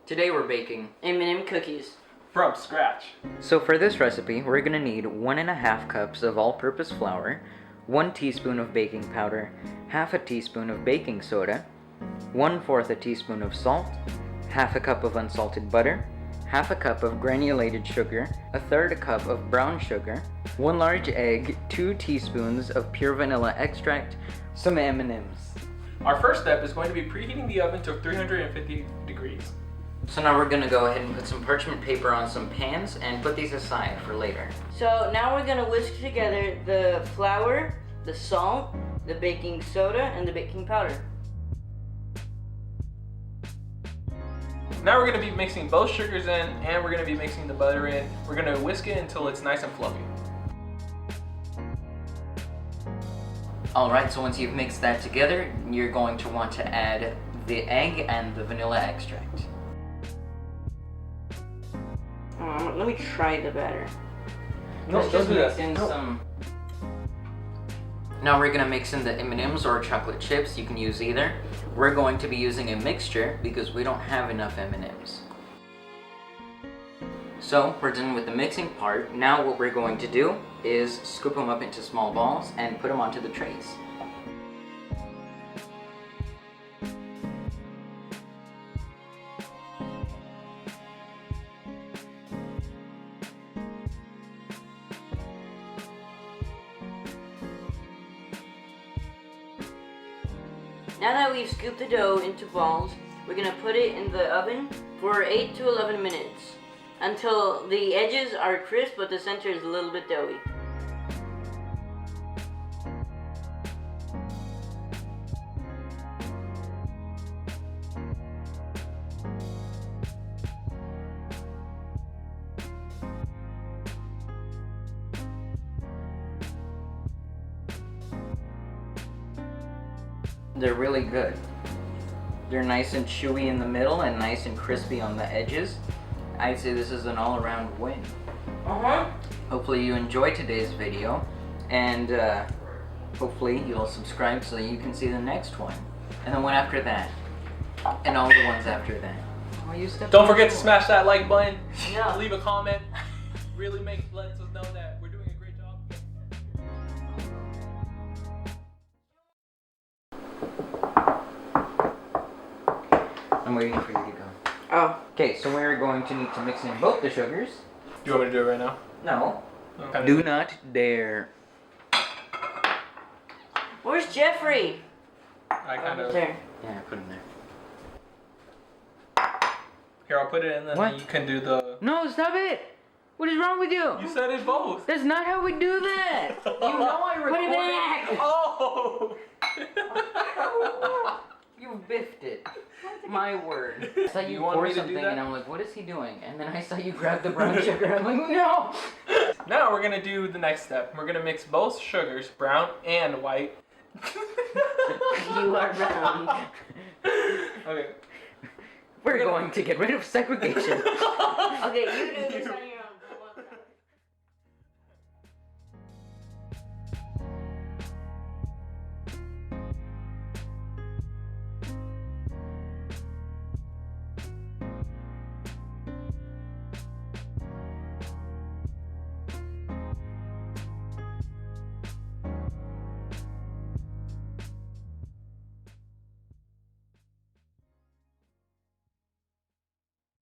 Today we're baking M&M cookies. From scratch. So for this recipe, we're gonna need 1.5 cups of all-purpose flour, 1 teaspoon of baking powder, half a teaspoon of baking soda, 1/4 a teaspoon of salt, half a cup of unsalted butter, half a cup of granulated sugar, 1/3 cup of brown sugar, 1 large egg, 2 teaspoons of pure vanilla extract, some M&Ms. Our first step is going to be preheating the oven to 350 degrees. So now we're gonna go ahead and put some parchment paper on some pans and put these aside for later. So now we're gonna whisk together the flour, the salt, the baking soda, and the baking powder. Now we're going to be mixing both sugars in and we're going to be mixing the butter in. We're going to whisk it until it's nice and fluffy. Alright, so once you've mixed that together, you're going to want to add the egg and the vanilla extract. Let me try the batter. Let's just mix in some. Now we're gonna mix in the M&Ms or chocolate chips. You can use either. We're going to be using a mixture because we don't have enough M&Ms. So we're done with the mixing part. Now what we're going to do is scoop them up into small balls and put them onto the trays. Now that we've scooped the dough into balls, we're gonna put it in the oven for 8 to 11 minutes until the edges are crisp but the center is a little bit doughy. They're really good. They're nice and chewy in the middle and nice and crispy on the edges. I'd say this is an all-around win. Hopefully you enjoyed today's video, and hopefully you'll subscribe so you can see the next one, and the one after that, and all the ones after that. Oh, Don't forget to smash that like button. Yeah. Leave a comment. Really lets us know that we're doing a great job. I'm waiting for you to go. Oh. Okay, so we're going to need to mix in both the sugars. Do you want me to do it right now? No. Okay. Do not dare. Where's Jeffrey? I kind of. There. Yeah, put him there. Here, I'll put it in, and What? then you can do the. No, stop it! What is wrong with you? You said it both. That's not how we do that! You know I Put it back! Oh! You biffed it. My word. I saw you You want pour me to do something that? and I'm like, what is he doing? And then I saw you grab the brown sugar. I'm like, no! Now we're gonna do the next step. We're gonna mix both sugars, brown and white. You are brown. Okay. We're going to get rid of segregation. Okay, you do this on your